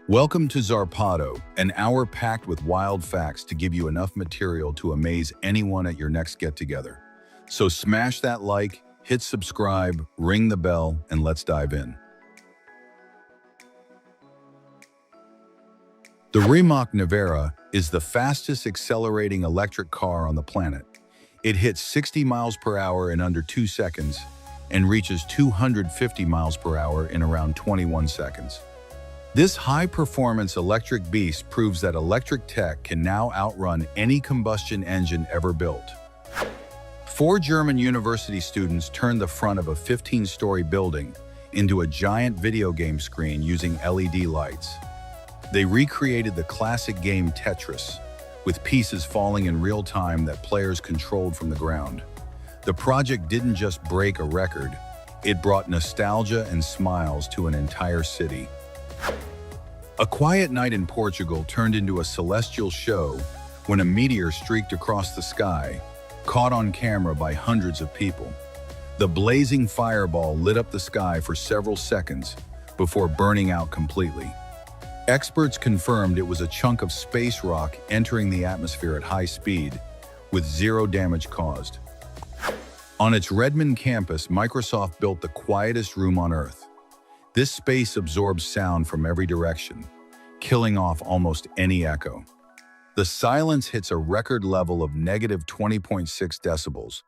Welcome to Zarpado, an hour packed with wild facts to give you enough material to amaze anyone at your next get-together. So smash that like, hit subscribe, ring the bell, and let's dive in. The Rimac Nevera is the fastest accelerating electric car on the planet. It hits 60 miles per hour in under 2 seconds and reaches 250 miles per hour in around 21 seconds. This high-performance electric beast proves that electric tech can now outrun any combustion engine ever built. 4 German university students turned the front of a 15-story building into a giant video game screen using LED lights. They recreated the classic game Tetris, with pieces falling in real time that players controlled from the ground. The project didn't just break a record, it brought nostalgia and smiles to an entire city. A quiet night in Portugal turned into a celestial show when a meteor streaked across the sky, caught on camera by hundreds of people. The blazing fireball lit up the sky for several seconds before burning out completely. Experts confirmed it was a chunk of space rock entering the atmosphere at high speed, with zero damage caused. On its Redmond campus, Microsoft built the quietest room on Earth. This space absorbs sound from every direction, killing off almost any echo. The silence hits a record level of negative 20.6 decibels,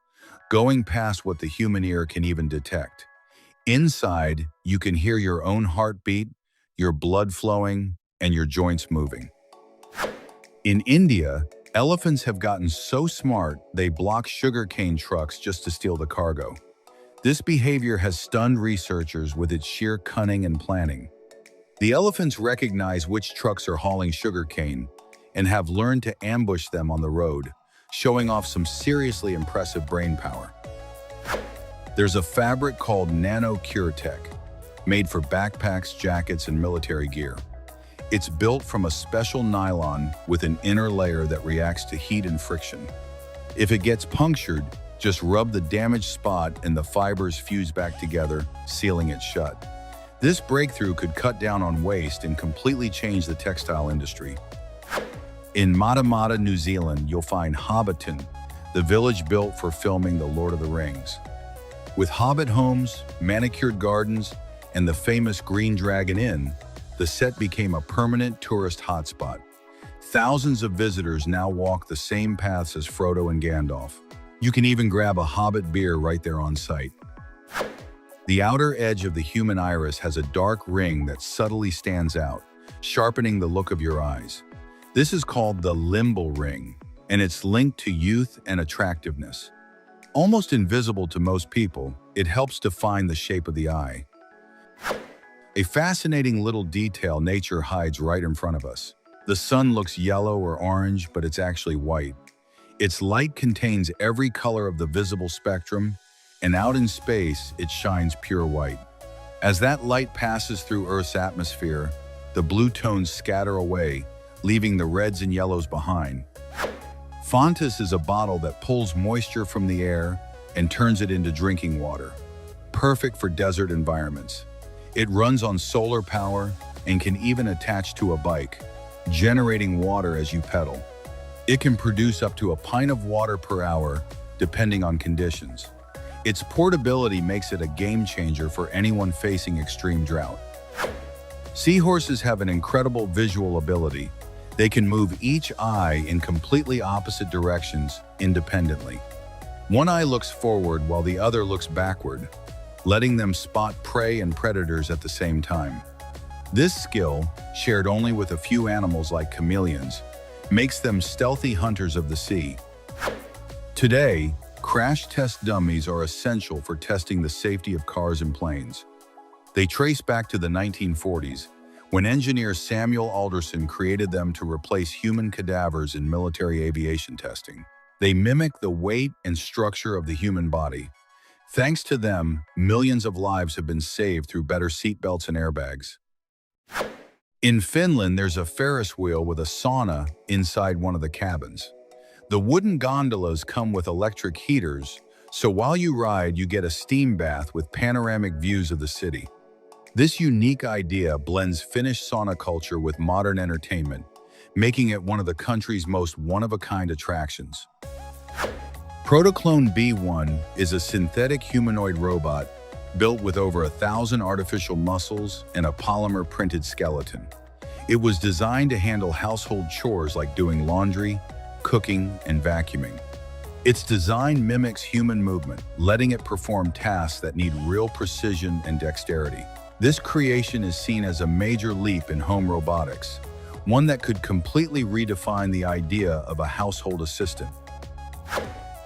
going past what the human ear can even detect. Inside, you can hear your own heartbeat, your blood flowing, and your joints moving. In India, elephants have gotten so smart they block sugarcane trucks just to steal the cargo. This behavior has stunned researchers with its sheer cunning and planning. The elephants recognize which trucks are hauling sugarcane and have learned to ambush them on the road, showing off some seriously impressive brainpower. There's a fabric called Nano Tech, made for backpacks, jackets, and military gear. It's built from a special nylon with an inner layer that reacts to heat and friction. If it gets punctured, just rub the damaged spot and the fibers fuse back together, sealing it shut. This breakthrough could cut down on waste and completely change the textile industry. In Matamata, New Zealand, you'll find Hobbiton, the village built for filming The Lord of the Rings. With hobbit homes, manicured gardens, and the famous Green Dragon Inn, the set became a permanent tourist hotspot. Thousands of visitors now walk the same paths as Frodo and Gandalf. You can even grab a Hobbit beer right there on site. The outer edge of the human iris has a dark ring that subtly stands out, sharpening the look of your eyes. This is called the limbal ring, and it's linked to youth and attractiveness. Almost invisible to most people, it helps define the shape of the eye. A fascinating little detail nature hides right in front of us. The sun looks yellow or orange, but it's actually white. Its light contains every color of the visible spectrum, and out in space, it shines pure white. As that light passes through Earth's atmosphere, the blue tones scatter away, leaving the reds and yellows behind. Fontis is a bottle that pulls moisture from the air and turns it into drinking water, perfect for desert environments. It runs on solar power and can even attach to a bike, generating water as you pedal. It can produce up to a pint of water per hour, depending on conditions. Its portability makes it a game changer for anyone facing extreme drought. Seahorses have an incredible visual ability. They can move each eye in completely opposite directions independently. One eye looks forward while the other looks backward, letting them spot prey and predators at the same time. This skill, shared only with a few animals like chameleons, makes them stealthy hunters of the sea. Today, crash test dummies are essential for testing the safety of cars and planes. They trace back to the 1940s, when engineer Samuel Alderson created them to replace human cadavers in military aviation testing. They mimic the weight and structure of the human body. Thanks to them, millions of lives have been saved through better seatbelts and airbags. In Finland, there's a Ferris wheel with a sauna inside one of the cabins. The wooden gondolas come with electric heaters, so while you ride, you get a steam bath with panoramic views of the city. This unique idea blends Finnish sauna culture with modern entertainment, making it one of the country's most one-of-a-kind attractions. Protoclone B1 is a synthetic humanoid robot built with over 1,000 artificial muscles and a polymer-printed skeleton. It was designed to handle household chores like doing laundry, cooking, and vacuuming. Its design mimics human movement, letting it perform tasks that need real precision and dexterity. This creation is seen as a major leap in home robotics, one that could completely redefine the idea of a household assistant.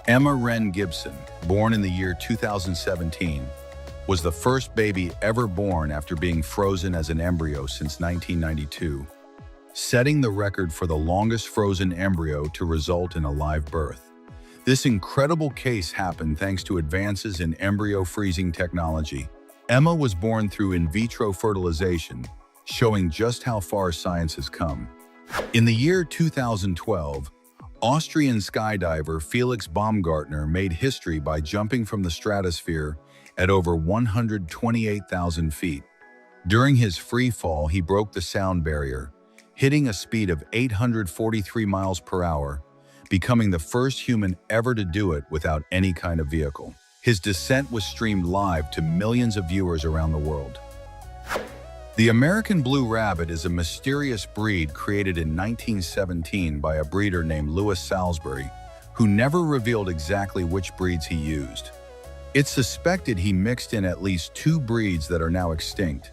Emma Wren Gibson, born in the year 2017, was the first baby ever born after being frozen as an embryo since 1992, setting the record for the longest frozen embryo to result in a live birth. This incredible case happened thanks to advances in embryo freezing technology. Emma was born through in vitro fertilization, showing just how far science has come. In the year 2012, Austrian skydiver Felix Baumgartner made history by jumping from the stratosphere at over 128,000 feet. During his free fall, he broke the sound barrier, hitting a speed of 843 miles per hour, becoming the first human ever to do it without any kind of vehicle. His descent was streamed live to millions of viewers around the world. The American Blue Rabbit is a mysterious breed created in 1917 by a breeder named Louis Salisbury, who never revealed exactly which breeds he used. It's suspected he mixed in at least 2 breeds that are now extinct,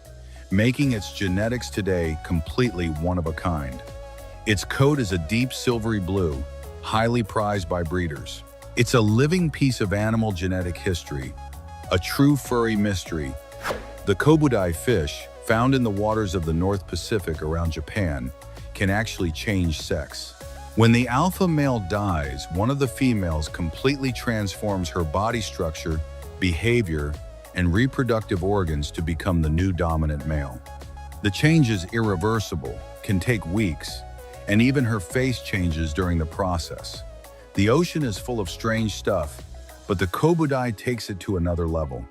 making its genetics today completely one of a kind. Its coat is a deep silvery blue, highly prized by breeders. It's a living piece of animal genetic history, a true furry mystery. The kobudai fish, found in the waters of the North Pacific around Japan, can actually change sex. When the alpha male dies, one of the females completely transforms her body structure, behavior, and reproductive organs to become the new dominant male. The change is irreversible, can take weeks, and even her face changes during the process. The ocean is full of strange stuff, but the kobudai takes it to another level.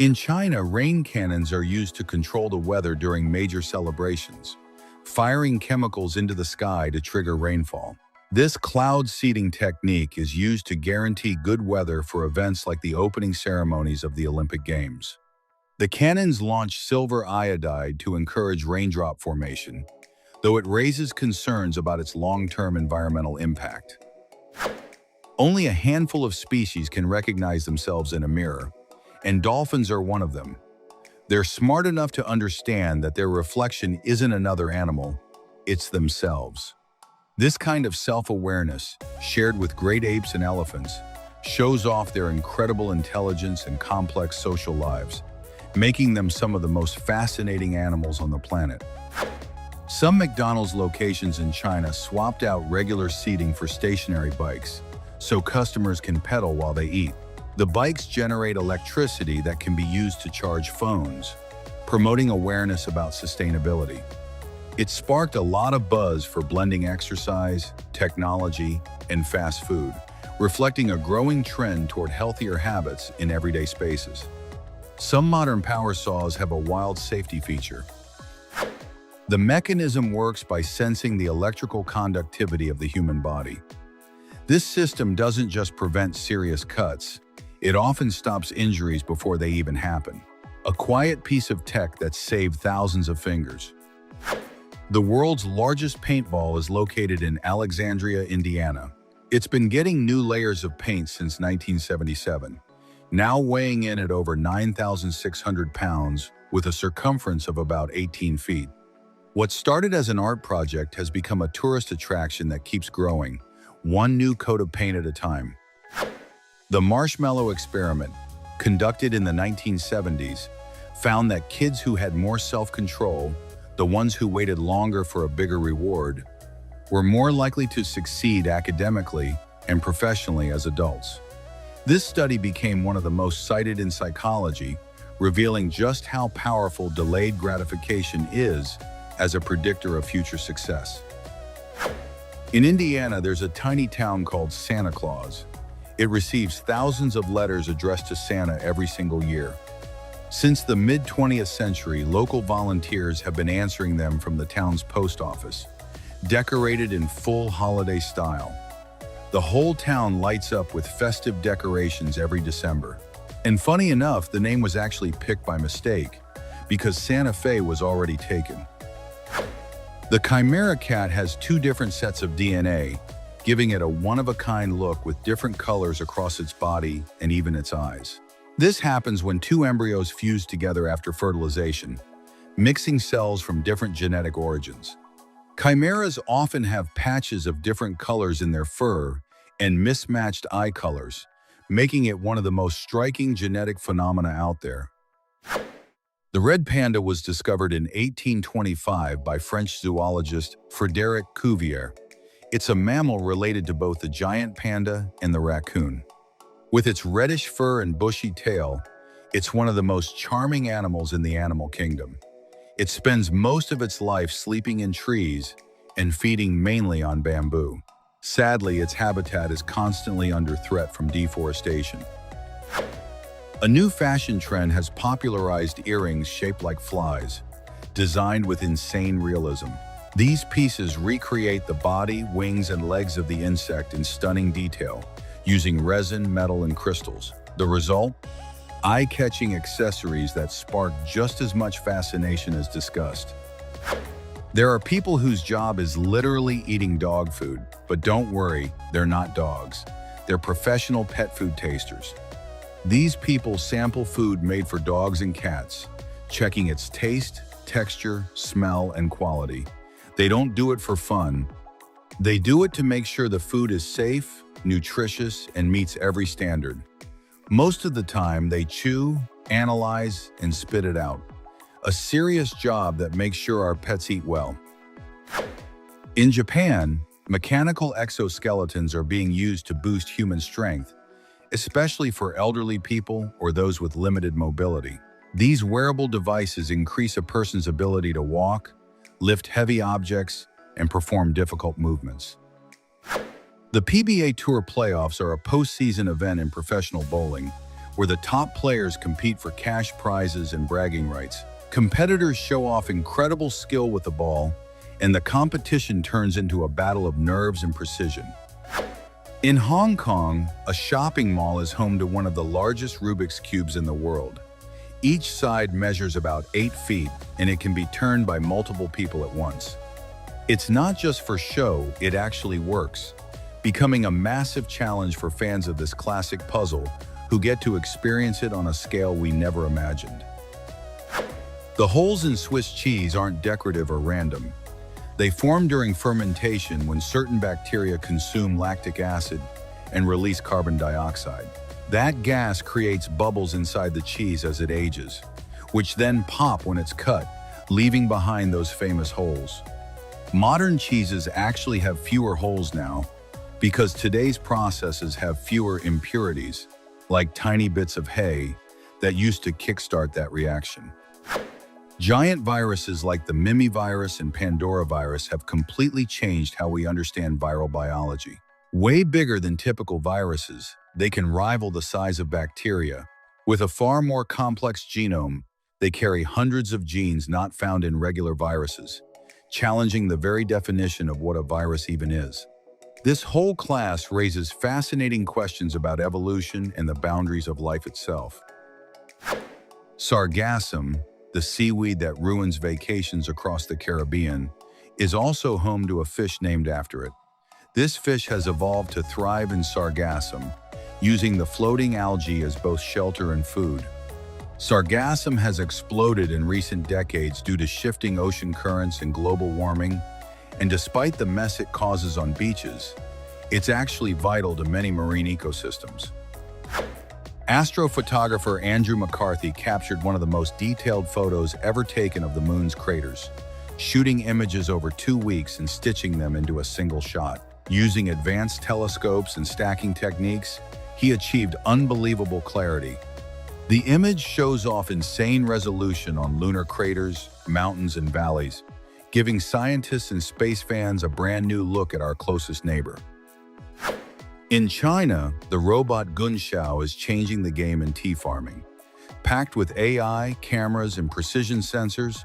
In China, rain cannons are used to control the weather during major celebrations, firing chemicals into the sky to trigger rainfall. This cloud seeding technique is used to guarantee good weather for events like the opening ceremonies of the Olympic Games. The cannons launch silver iodide to encourage raindrop formation, though it raises concerns about its long-term environmental impact. Only a handful of species can recognize themselves in a mirror, and dolphins are one of them. They're smart enough to understand that their reflection isn't another animal, it's themselves. This kind of self-awareness, shared with great apes and elephants, shows off their incredible intelligence and complex social lives, making them some of the most fascinating animals on the planet. Some McDonald's locations in China swapped out regular seating for stationary bikes, so customers can pedal while they eat. The bikes generate electricity that can be used to charge phones, promoting awareness about sustainability. It sparked a lot of buzz for blending exercise, technology, and fast food, reflecting a growing trend toward healthier habits in everyday spaces. Some modern power saws have a wild safety feature. The mechanism works by sensing the electrical conductivity of the human body. This system doesn't just prevent serious cuts, it often stops injuries before they even happen. A quiet piece of tech that saved thousands of fingers. The world's largest paintball is located in Alexandria, Indiana. It's been getting new layers of paint since 1977, now weighing in at over 9,600 pounds with a circumference of about 18 feet. What started as an art project has become a tourist attraction that keeps growing, one new coat of paint at a time. The marshmallow experiment, conducted in the 1970s, found that kids who had more self-control, the ones who waited longer for a bigger reward, were more likely to succeed academically and professionally as adults. This study became one of the most cited in psychology, revealing just how powerful delayed gratification is as a predictor of future success. In Indiana, there's a tiny town called Santa Claus. It receives thousands of letters addressed to Santa every single year. Since the mid-20th century, local volunteers have been answering them from the town's post office, decorated in full holiday style. The whole town lights up with festive decorations every December. And funny enough, the name was actually picked by mistake, because Santa Fe was already taken. The Chimera cat has two different sets of DNA, giving it a one-of-a-kind look with different colors across its body and even its eyes. This happens when two embryos fuse together after fertilization, mixing cells from different genetic origins. Chimeras often have patches of different colors in their fur and mismatched eye colors, making it one of the most striking genetic phenomena out there. The red panda was discovered in 1825 by French zoologist Frédéric Cuvier. It's a mammal related to both the giant panda and the raccoon. With its reddish fur and bushy tail, it's one of the most charming animals in the animal kingdom. It spends most of its life sleeping in trees and feeding mainly on bamboo. Sadly, its habitat is constantly under threat from deforestation. A new fashion trend has popularized earrings shaped like flies, designed with insane realism. These pieces recreate the body, wings, and legs of the insect in stunning detail, using resin, metal, and crystals. The result? Eye-catching accessories that spark just as much fascination as disgust. There are people whose job is literally eating dog food, but don't worry, they're not dogs. They're professional pet food tasters. These people sample food made for dogs and cats, checking its taste, texture, smell, and quality. They don't do it for fun. They do it to make sure the food is safe, nutritious, and meets every standard. Most of the time, they chew, analyze, and spit it out. A serious job that makes sure our pets eat well. In Japan, mechanical exoskeletons are being used to boost human strength, especially for elderly people or those with limited mobility. These wearable devices increase a person's ability to walk, lift heavy objects, and perform difficult movements. The PBA Tour Playoffs are a postseason event in professional bowling, where the top players compete for cash prizes and bragging rights. Competitors show off incredible skill with the ball, and the competition turns into a battle of nerves and precision. In Hong Kong, a shopping mall is home to one of the largest Rubik's Cubes in the world. Each side measures about 8 feet, and it can be turned by multiple people at once. It's not just for show, it actually works, becoming a massive challenge for fans of this classic puzzle who get to experience it on a scale we never imagined. The holes in Swiss cheese aren't decorative or random. They form during fermentation when certain bacteria consume lactic acid and release carbon dioxide. That gas creates bubbles inside the cheese as it ages, which then pop when it's cut, leaving behind those famous holes. Modern cheeses actually have fewer holes now, because today's processes have fewer impurities, like tiny bits of hay, that used to kickstart that reaction. Giant viruses like the Mimi virus and Pandora virus have completely changed how we understand viral biology. Way bigger than typical viruses, they can rival the size of bacteria. With a far more complex genome, they carry hundreds of genes not found in regular viruses, challenging the very definition of what a virus even is. This whole class raises fascinating questions about evolution and the boundaries of life itself. Sargassum, the seaweed that ruins vacations across the Caribbean, is also home to a fish named after it. This fish has evolved to thrive in sargassum, using the floating algae as both shelter and food. Sargassum has exploded in recent decades due to shifting ocean currents and global warming, and despite the mess it causes on beaches, it's actually vital to many marine ecosystems. Astrophotographer Andrew McCarthy captured one of the most detailed photos ever taken of the moon's craters, shooting images over 2 weeks and stitching them into a single shot. Using advanced telescopes and stacking techniques, he achieved unbelievable clarity. The image shows off insane resolution on lunar craters, mountains, and valleys, giving scientists and space fans a brand new look at our closest neighbor. In China, the robot Gunxiao is changing the game in tea farming. Packed with AI, cameras, and precision sensors,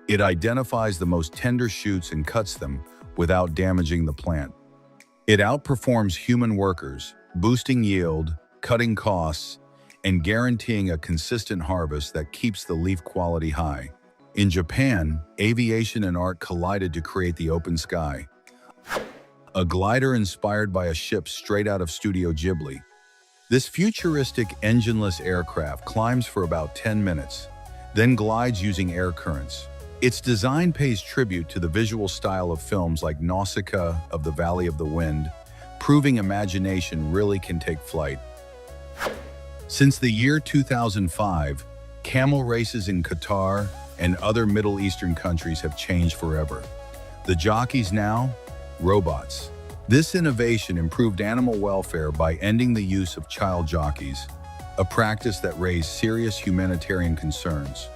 it identifies the most tender shoots and cuts them without damaging the plant. It outperforms human workers, boosting yield, cutting costs, and guaranteeing a consistent harvest that keeps the leaf quality high. In Japan, aviation and art collided to create the Open Sky, a glider inspired by a ship straight out of Studio Ghibli. This futuristic engineless aircraft climbs for about 10 minutes, then glides using air currents. Its design pays tribute to the visual style of films like Nausicaa of the Valley of the Wind, proving imagination really can take flight. Since the year 2005, camel races in Qatar and other Middle Eastern countries have changed forever. The jockeys now? Robots. This innovation improved animal welfare by ending the use of child jockeys, a practice that raised serious humanitarian concerns.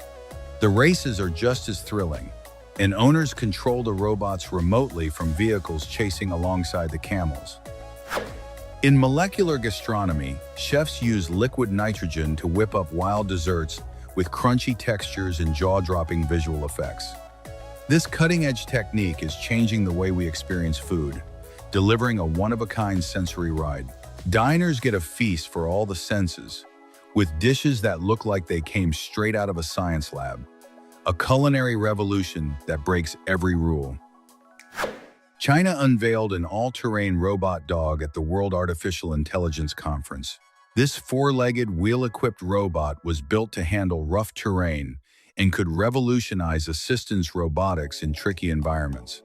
The races are just as thrilling, and owners control the robots remotely from vehicles chasing alongside the camels. In molecular gastronomy, chefs use liquid nitrogen to whip up wild desserts with crunchy textures and jaw-dropping visual effects. This cutting-edge technique is changing the way we experience food, delivering a one-of-a-kind sensory ride. Diners get a feast for all the senses, with dishes that look like they came straight out of a science lab. A culinary revolution that breaks every rule. China unveiled an all-terrain robot dog at the World Artificial Intelligence Conference. This four-legged, wheel-equipped robot was built to handle rough terrain and could revolutionize assistance robotics in tricky environments.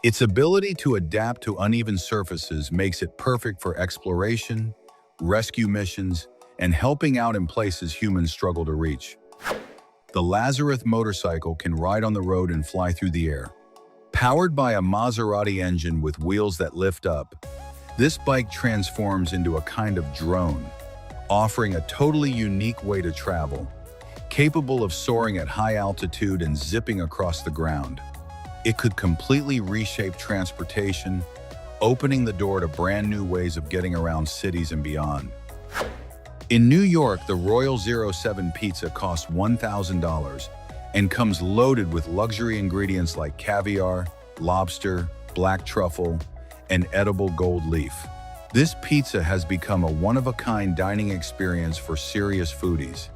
Its ability to adapt to uneven surfaces makes it perfect for exploration, rescue missions, and helping out in places humans struggle to reach. The Lazarus motorcycle can ride on the road and fly through the air. Powered by a Maserati engine with wheels that lift up, this bike transforms into a kind of drone, offering a totally unique way to travel, capable of soaring at high altitude and zipping across the ground. It could completely reshape transportation, opening the door to brand new ways of getting around cities and beyond. In New York, the Royal 07 pizza costs $1,000 and comes loaded with luxury ingredients like caviar, lobster, black truffle, and edible gold leaf. This pizza has become a one-of-a-kind dining experience for serious foodies.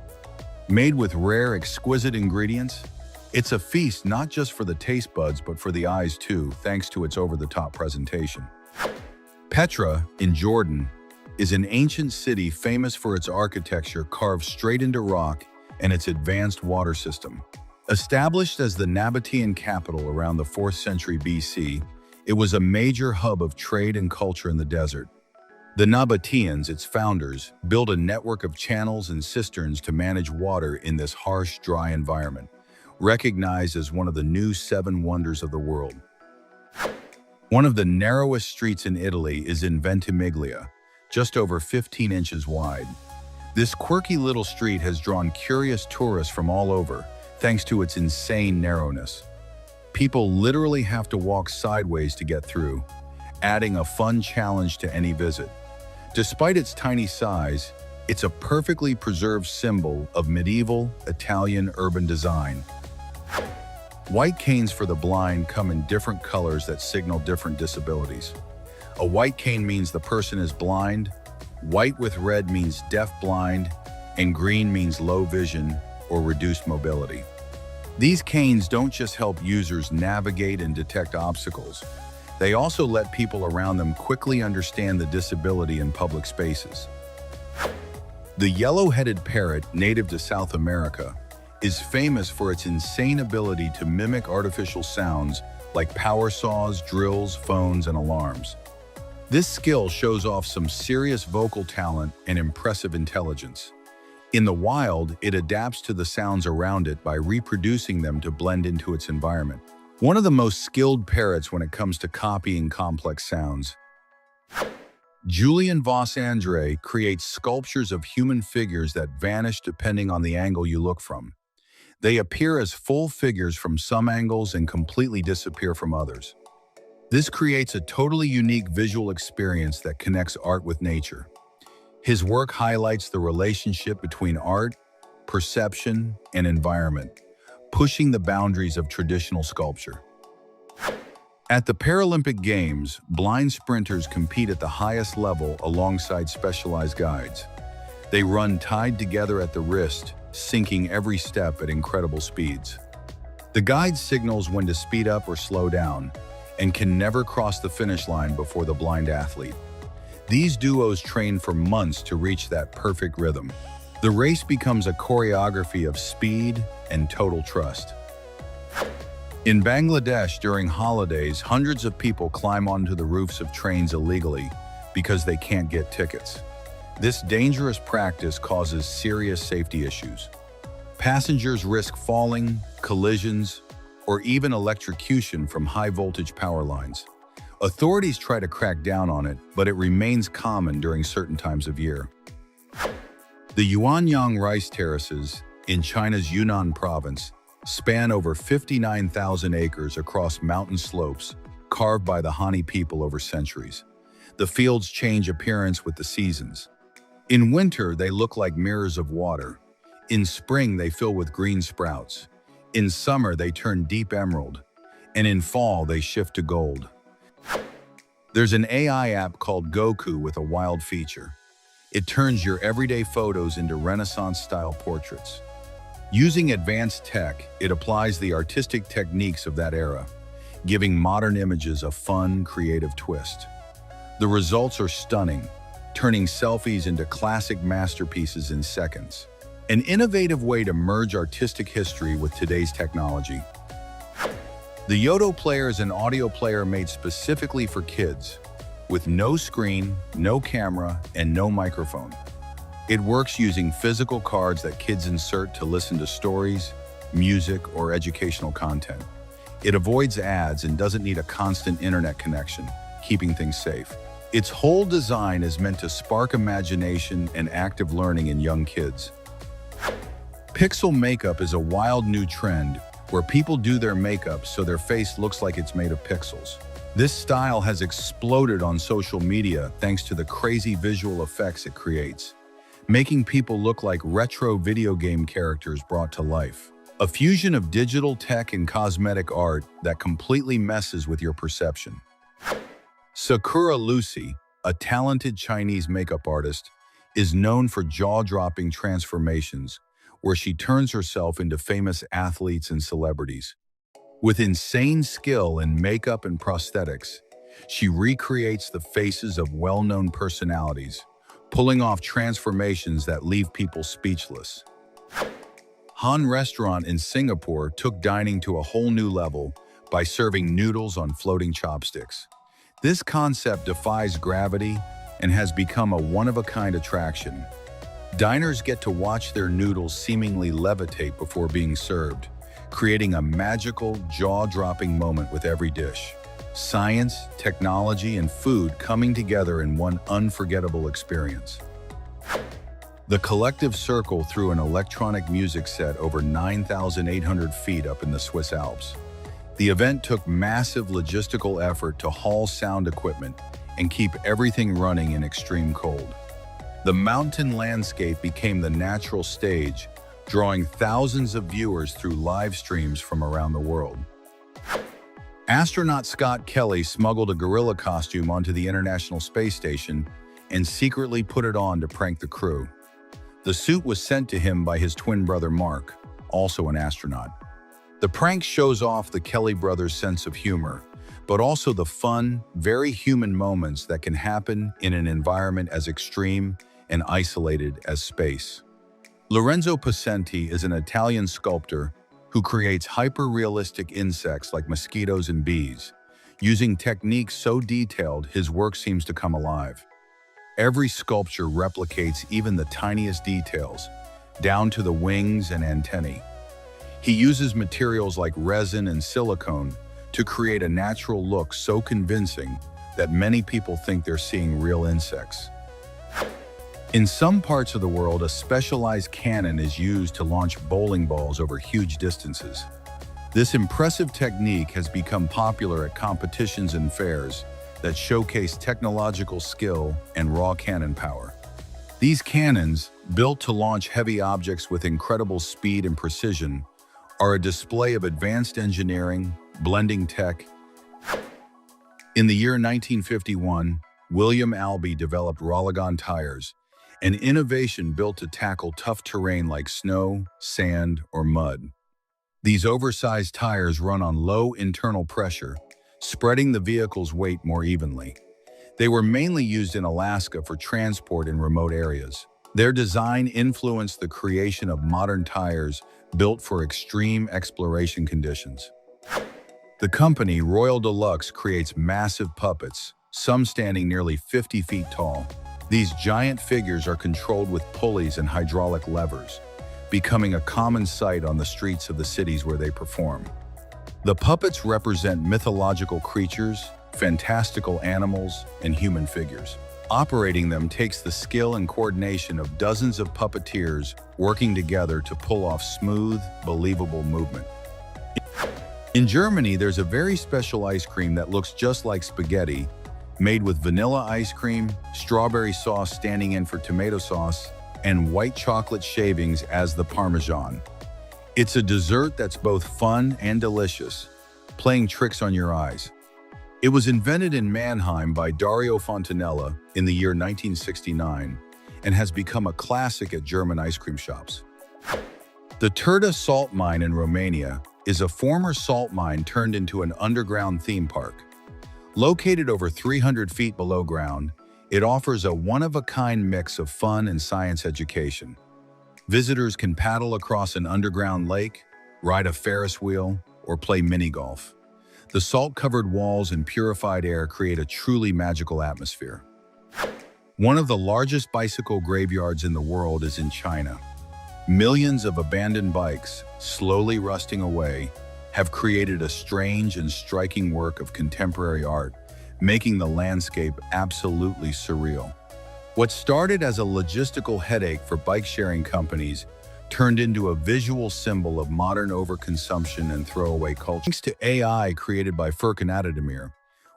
Made with rare, exquisite ingredients, it's a feast not just for the taste buds but for the eyes too, thanks to its over-the-top presentation. Petra, in Jordan, is an ancient city famous for its architecture carved straight into rock and its advanced water system. Established as the Nabatean capital around the 4th century BC, it was a major hub of trade and culture in the desert. The Nabateans, its founders, built a network of channels and cisterns to manage water in this harsh, dry environment, recognized as one of the new 7 wonders of the world. One of the narrowest streets in Italy is in Ventimiglia, just over 15 inches wide. This quirky little street has drawn curious tourists from all over, thanks to its insane narrowness. People literally have to walk sideways to get through, adding a fun challenge to any visit. Despite its tiny size, it's a perfectly preserved symbol of medieval Italian urban design. White canes for the blind come in different colors that signal different disabilities. A white cane means the person is blind, white with red means deaf-blind, and green means low vision or reduced mobility. These canes don't just help users navigate and detect obstacles. They also let people around them quickly understand the disability in public spaces. The yellow-headed parrot, native to South America, is famous for its insane ability to mimic artificial sounds like power saws, drills, phones, and alarms. This skill shows off some serious vocal talent and impressive intelligence. In the wild, it adapts to the sounds around it by reproducing them to blend into its environment. One of the most skilled parrots when it comes to copying complex sounds. Julian Voss-André creates sculptures of human figures that vanish depending on the angle you look from. They appear as full figures from some angles and completely disappear from others. This creates a totally unique visual experience that connects art with nature. His work highlights the relationship between art, perception, and environment, pushing the boundaries of traditional sculpture. At the Paralympic Games, blind sprinters compete at the highest level alongside specialized guides. They run tied together at the wrist, syncing every step at incredible speeds. The guide signals when to speed up or slow down, and can never cross the finish line before the blind athlete. These duos train for months to reach that perfect rhythm. The race becomes a choreography of speed and total trust. In Bangladesh during holidays, hundreds of people climb onto the roofs of trains illegally because they can't get tickets. This dangerous practice causes serious safety issues. Passengers risk falling, collisions, or even electrocution from high-voltage power lines. Authorities try to crack down on it, but it remains common during certain times of year. The Yuanyang rice terraces in China's Yunnan province span over 59,000 acres across mountain slopes carved by the Han people over centuries. The fields change appearance with the seasons. In winter, they look like mirrors of water. In spring, they fill with green sprouts. In summer, they turn deep emerald. And in fall, they shift to gold. There's an AI app called Goku with a wild feature. It turns your everyday photos into Renaissance-style portraits. Using advanced tech, it applies the artistic techniques of that era, giving modern images a fun, creative twist. The results are stunning, turning selfies into classic masterpieces in seconds. An innovative way to merge artistic history with today's technology. The Yoto player is an audio player made specifically for kids, with no screen, no camera, and no microphone. It works using physical cards that kids insert to listen to stories, music, or educational content. It avoids ads and doesn't need a constant internet connection, keeping things safe. Its whole design is meant to spark imagination and active learning in young kids. Pixel makeup is a wild new trend where people do their makeup so their face looks like it's made of pixels. This style has exploded on social media thanks to the crazy visual effects it creates, making people look like retro video game characters brought to life. A fusion of digital tech and cosmetic art that completely messes with your perception. Sakura Lucy, a talented Chinese makeup artist, is known for jaw-dropping transformations where she turns herself into famous athletes and celebrities. With insane skill in makeup and prosthetics, she recreates the faces of well-known personalities, pulling off transformations that leave people speechless. Han Restaurant in Singapore took dining to a whole new level by serving noodles on floating chopsticks. This concept defies gravity and has become a one-of-a-kind attraction. Diners get to watch their noodles seemingly levitate before being served, creating a magical, jaw-dropping moment with every dish. Science, technology, and food coming together in one unforgettable experience. The collective circle threw an electronic music set over 9,800 feet up in the Swiss Alps. The event took massive logistical effort to haul sound equipment and keep everything running in extreme cold. The mountain landscape became the natural stage, drawing thousands of viewers through live streams from around the world. Astronaut Scott Kelly smuggled a gorilla costume onto the International Space Station and secretly put it on to prank the crew. The suit was sent to him by his twin brother Mark, also an astronaut. The prank shows off the Kelly brothers' sense of humor, but also the fun, very human moments that can happen in an environment as extreme and isolated as space. Lorenzo Pacenti is an Italian sculptor who creates hyper-realistic insects like mosquitoes and bees. Using techniques so detailed, his work seems to come alive. Every sculpture replicates even the tiniest details, down to the wings and antennae. He uses materials like resin and silicone to create a natural look so convincing that many people think they're seeing real insects. In some parts of the world, a specialized cannon is used to launch bowling balls over huge distances. This impressive technique has become popular at competitions and fairs that showcase technological skill and raw cannon power. These cannons, built to launch heavy objects with incredible speed and precision, are a display of advanced engineering, blending tech. In the year 1951, William Albee developed Rologon tires, an innovation built to tackle tough terrain like snow, sand, or mud. These oversized tires run on low internal pressure, spreading the vehicle's weight more evenly. They were mainly used in Alaska for transport in remote areas. Their design influenced the creation of modern tires built for extreme exploration conditions. The company Royal Deluxe creates massive puppets, some standing nearly 50 feet tall. These giant figures are controlled with pulleys and hydraulic levers, becoming a common sight on the streets of the cities where they perform. The puppets represent mythological creatures, fantastical animals, and human figures. Operating them takes the skill and coordination of dozens of puppeteers working together to pull off smooth, believable movement. In Germany, there's a very special ice cream that looks just like spaghetti, made with vanilla ice cream, strawberry sauce standing in for tomato sauce, and white chocolate shavings as the parmesan. It's a dessert that's both fun and delicious, playing tricks on your eyes. It was invented in Mannheim by Dario Fontanella in the year 1969 and has become a classic at German ice cream shops. The Turda salt mine in Romania is a former salt mine turned into an underground theme park. Located over 300 feet below ground, it offers a one-of-a-kind mix of fun and science education. Visitors can paddle across an underground lake, ride a Ferris wheel, or play mini-golf. The salt-covered walls and purified air create a truly magical atmosphere. One of the largest bicycle graveyards in the world is in China. Millions of abandoned bikes, slowly rusting away, have created a strange and striking work of contemporary art, making the landscape absolutely surreal. What started as a logistical headache for bike-sharing companies turned into a visual symbol of modern overconsumption and throwaway culture. Thanks to AI created by Furkan Atademir,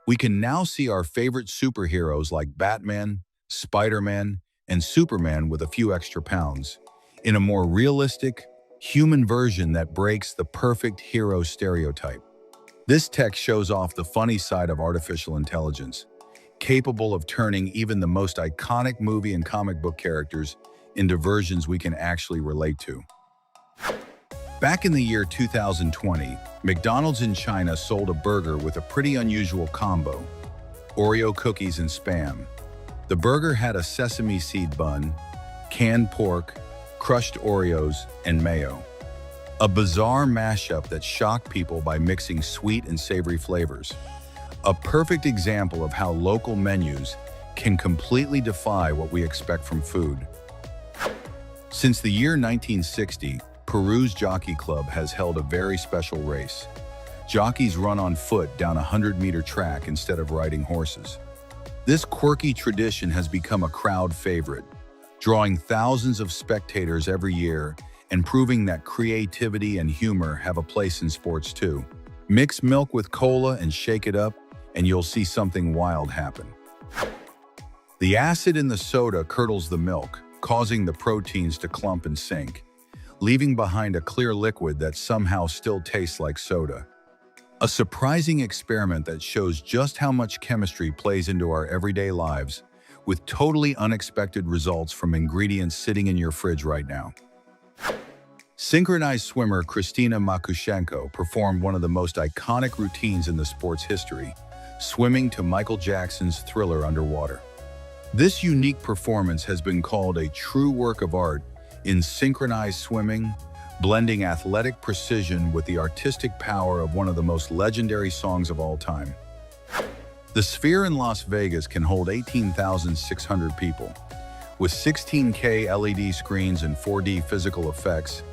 we can now see our favorite superheroes like Batman, Spider-Man, and Superman with a few extra pounds, in a more realistic, human version that breaks the perfect hero stereotype. This tech shows off the funny side of artificial intelligence, capable of turning even the most iconic movie and comic book characters into versions we can actually relate to. Back in the year 2020, McDonald's in China sold a burger with a pretty unusual combo: Oreo cookies and Spam. The burger had a sesame seed bun, canned pork, crushed Oreos, and mayo. A bizarre mashup that shocked people by mixing sweet and savory flavors. A perfect example of how local menus can completely defy what we expect from food. Since the year 1960, Peru's Jockey Club has held a very special race. Jockeys run on foot down a 100-meter track instead of riding horses. This quirky tradition has become a crowd favorite, drawing thousands of spectators every year and proving that creativity and humor have a place in sports too. Mix milk with cola and shake it up, and you'll see something wild happen. The acid in the soda curdles the milk, causing the proteins to clump and sink, leaving behind a clear liquid that somehow still tastes like soda. A surprising experiment that shows just how much chemistry plays into our everyday lives, with totally unexpected results from ingredients sitting in your fridge right now. Synchronized swimmer Kristina Makushenko performed one of the most iconic routines in the sport's history, swimming to Michael Jackson's Thriller underwater. This unique performance has been called a true work of art in synchronized swimming, blending athletic precision with the artistic power of one of the most legendary songs of all time. The Sphere in Las Vegas can hold 18,600 people. With 16K LED screens and 4D physical effects,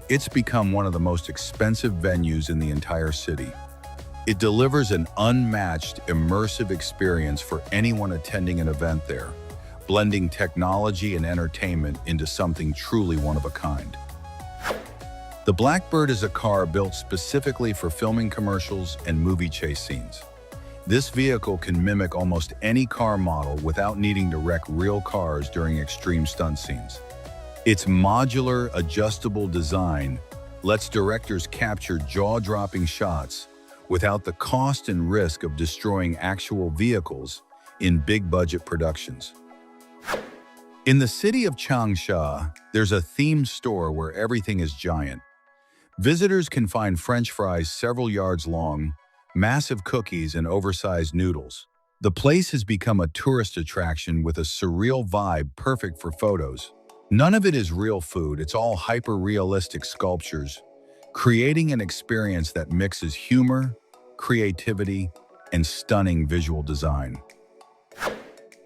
it's become one of the most expensive venues in the entire city. It delivers an unmatched, immersive experience for anyone attending an event there, blending technology and entertainment into something truly one of a kind. The Blackbird is a car built specifically for filming commercials and movie chase scenes. This vehicle can mimic almost any car model without needing to wreck real cars during extreme stunt scenes. Its modular, adjustable design lets directors capture jaw-dropping shots without the cost and risk of destroying actual vehicles in big-budget productions. In the city of Changsha, there's a themed store where everything is giant. Visitors can find French fries several yards long, massive cookies, and oversized noodles. The place has become a tourist attraction with a surreal vibe perfect for photos. None of it is real food, it's all hyper-realistic sculptures, creating an experience that mixes humor, creativity, and stunning visual design.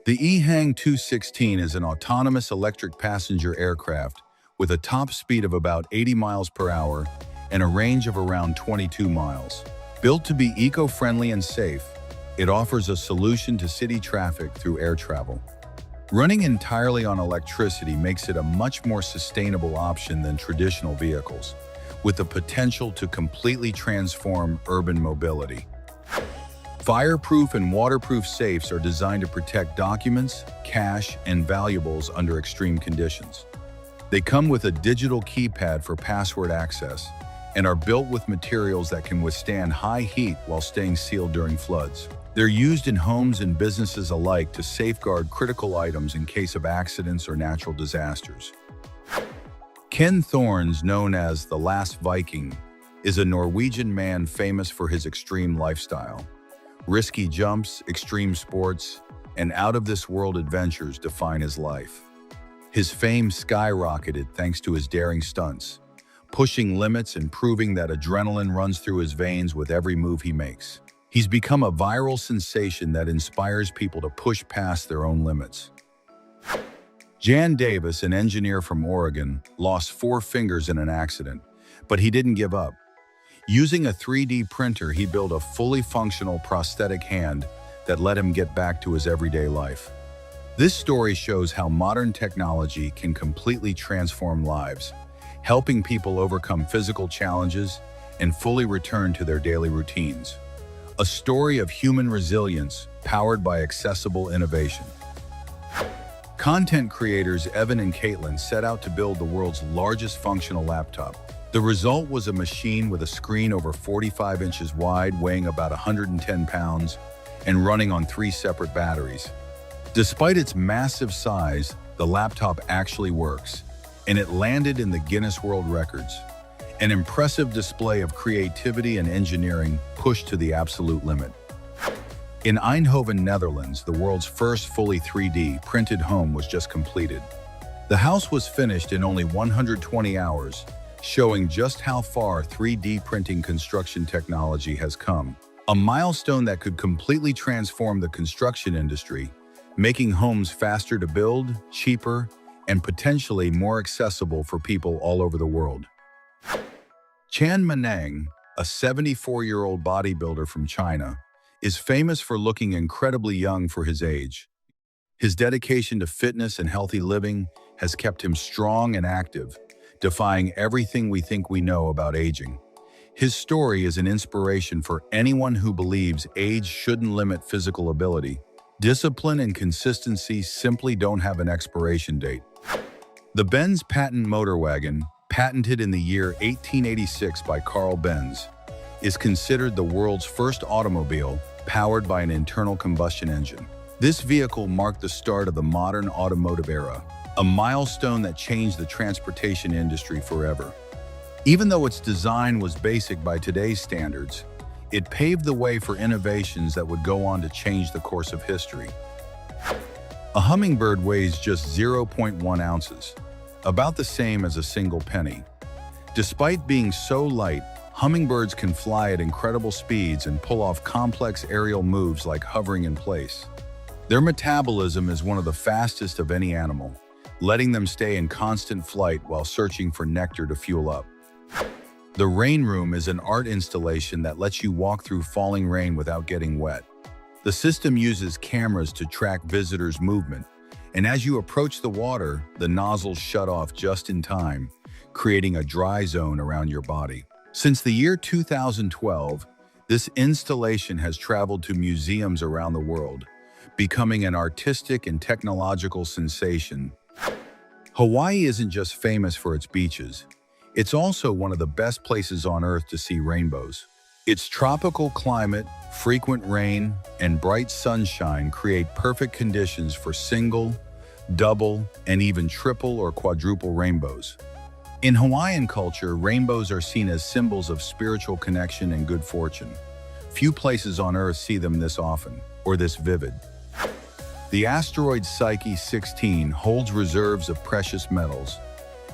The Ehang 216 is an autonomous electric passenger aircraft with a top speed of about 80 miles per hour and a range of around 22 miles. Built to be eco-friendly and safe, it offers a solution to city traffic through air travel. Running entirely on electricity makes it a much more sustainable option than traditional vehicles, with the potential to completely transform urban mobility. Fireproof and waterproof safes are designed to protect documents, cash, and valuables under extreme conditions. They come with a digital keypad for password access and are built with materials that can withstand high heat while staying sealed during floods. They're used in homes and businesses alike to safeguard critical items in case of accidents or natural disasters. Ken Thorns, known as the Last Viking, is a Norwegian man famous for his extreme lifestyle. Risky jumps, extreme sports, and out-of-this-world adventures define his life. His fame skyrocketed thanks to his daring stunts, pushing limits and proving that adrenaline runs through his veins with every move he makes. He's become a viral sensation that inspires people to push past their own limits. Jan Davis, an engineer from Oregon, lost 4 fingers in an accident, but he didn't give up. Using a 3D printer, he built a fully functional prosthetic hand that let him get back to his everyday life. This story shows how modern technology can completely transform lives, helping people overcome physical challenges and fully return to their daily routines. A story of human resilience powered by accessible innovation. Content creators Evan and Caitlin set out to build the world's largest functional laptop. The result was a machine with a screen over 45 inches wide, weighing about 110 pounds, and running on 3 separate batteries. Despite its massive size, the laptop actually works, and it landed in the Guinness World Records. An impressive display of creativity and engineering pushed to the absolute limit. In Eindhoven, Netherlands, the world's first fully 3D printed home was just completed. The house was finished in only 120 hours, showing just how far 3D printing construction technology has come. A milestone that could completely transform the construction industry, making homes faster to build, cheaper, and potentially more accessible for people all over the world. Chan Menang, a 74-year-old bodybuilder from China, is famous for looking incredibly young for his age. His dedication to fitness and healthy living has kept him strong and active, defying everything we think we know about aging. His story is an inspiration for anyone who believes age shouldn't limit physical ability. Discipline and consistency simply don't have an expiration date. The Benz patent motor wagon, patented in the year 1886 by Carl Benz, is considered the world's first automobile powered by an internal combustion engine. This vehicle marked the start of the modern automotive era, a milestone that changed the transportation industry forever. Even though its design was basic by today's standards, it paved the way for innovations that would go on to change the course of history. A hummingbird weighs just 0.1 ounces, about the same as a single penny. Despite being so light, hummingbirds can fly at incredible speeds and pull off complex aerial moves like hovering in place. Their metabolism is one of the fastest of any animal, letting them stay in constant flight while searching for nectar to fuel up. The Rain Room is an art installation that lets you walk through falling rain without getting wet. The system uses cameras to track visitors' movement, and as you approach the water, the nozzles shut off just in time, creating a dry zone around your body. Since the year 2012, this installation has traveled to museums around the world, becoming an artistic and technological sensation. Hawaii isn't just famous for its beaches. It's also one of the best places on Earth to see rainbows. Its tropical climate, frequent rain, and bright sunshine create perfect conditions for single, double, and even triple or quadruple rainbows. In Hawaiian culture, rainbows are seen as symbols of spiritual connection and good fortune. Few places on Earth see them this often, or this vivid. The asteroid Psyche 16 holds reserves of precious metals,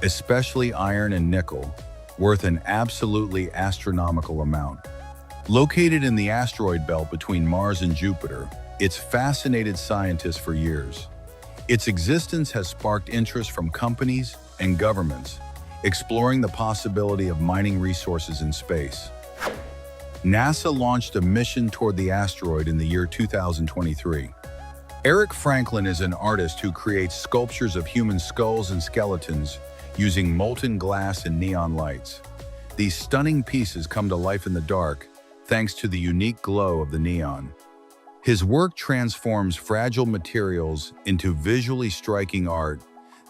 especially iron and nickel, worth an absolutely astronomical amount. Located in the asteroid belt between Mars and Jupiter, it's fascinated scientists for years. Its existence has sparked interest from companies and governments, exploring the possibility of mining resources in space. NASA launched a mission toward the asteroid in the year 2023. Eric Franklin is an artist who creates sculptures of human skulls and skeletons using molten glass and neon lights. These stunning pieces come to life in the dark, thanks to the unique glow of the neon. His work transforms fragile materials into visually striking art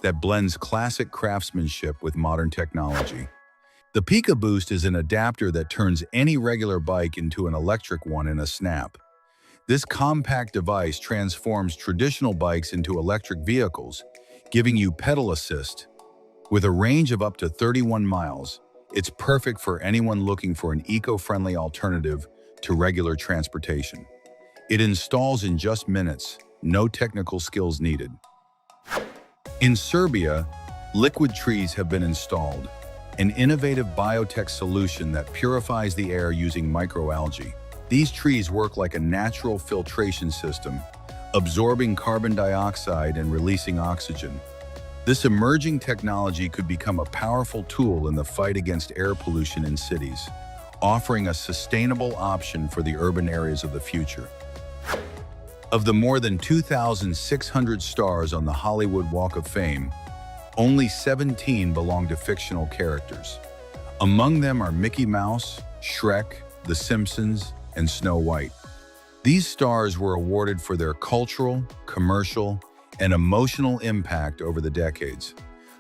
that blends classic craftsmanship with modern technology. The Pika Boost is an adapter that turns any regular bike into an electric one in a snap. This compact device transforms traditional bikes into electric vehicles, giving you pedal assist. With a range of up to 31 miles, it's perfect for anyone looking for an eco-friendly alternative to regular transportation. It installs in just minutes, no technical skills needed. In Serbia, liquid trees have been installed, an innovative biotech solution that purifies the air using microalgae. These trees work like a natural filtration system, absorbing carbon dioxide and releasing oxygen. This emerging technology could become a powerful tool in the fight against air pollution in cities, offering a sustainable option for the urban areas of the future. Of the more than 2,600 stars on the Hollywood Walk of Fame, only 17 belong to fictional characters. Among them are Mickey Mouse, Shrek, The Simpsons, and Snow White. These stars were awarded for their cultural, commercial, and emotional impact over the decades.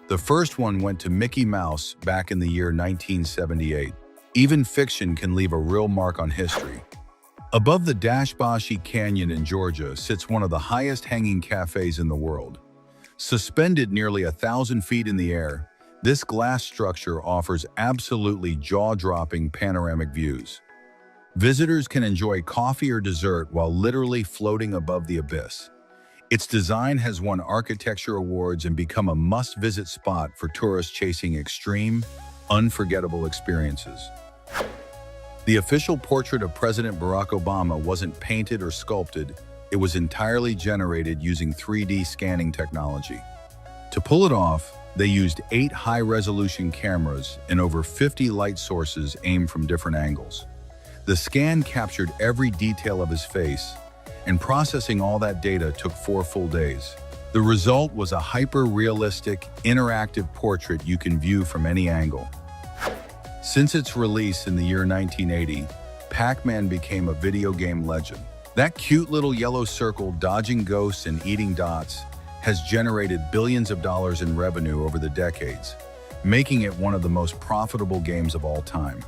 The first one went to Mickey Mouse back in the year 1978. Even fiction can leave a real mark on history. Above the Dashbashi Canyon in Georgia sits one of the highest hanging cafes in the world. Suspended nearly 1,000 feet in the air, this glass structure offers absolutely jaw-dropping panoramic views. Visitors can enjoy coffee or dessert while literally floating above the abyss. Its design has won architecture awards and become a must-visit spot for tourists chasing extreme, unforgettable experiences. The official portrait of President Barack Obama wasn't painted or sculpted, it was entirely generated using 3D scanning technology. To pull it off, they used 8 high-resolution cameras and over 50 light sources aimed from different angles. The scan captured every detail of his face, and processing all that data took 4 full days. The result was a hyper-realistic, interactive portrait you can view from any angle. Since its release in the year 1980, Pac-Man became a video game legend. That cute little yellow circle dodging ghosts and eating dots has generated billions of dollars in revenue over the decades, making it one of the most profitable games of all time.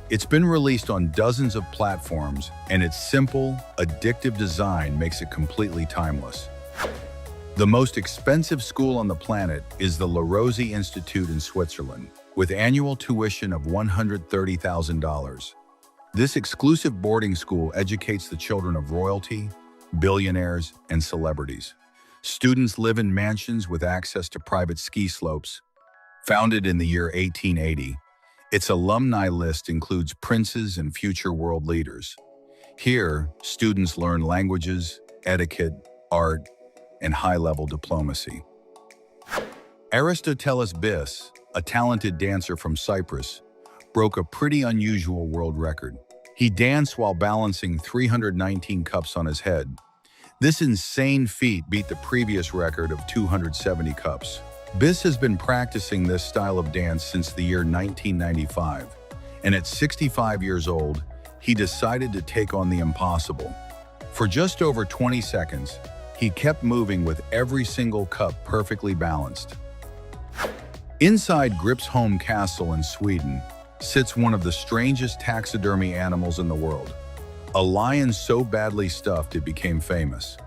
It's been released on dozens of platforms, and its simple, addictive design makes it completely timeless. The most expensive school on the planet is the La Rose Institute in Switzerland, with annual tuition of $130,000. This exclusive boarding school educates the children of royalty, billionaires, and celebrities. Students live in mansions with access to private ski slopes. Founded in the year 1880, its alumni list includes princes and future world leaders. Here, students learn languages, etiquette, art, and high-level diplomacy. Aristoteles Bis, a talented dancer from Cyprus, broke a pretty unusual world record. He danced while balancing 319 cups on his head. This insane feat beat the previous record of 270 cups. Bis has been practicing this style of dance since the year 1995, and at 65 years old, he decided to take on the impossible. For just over 20 seconds, he kept moving with every single cup perfectly balanced. Inside Grip's home castle in Sweden sits one of the strangest taxidermy animals in the world, a lion so badly stuffed it became famous.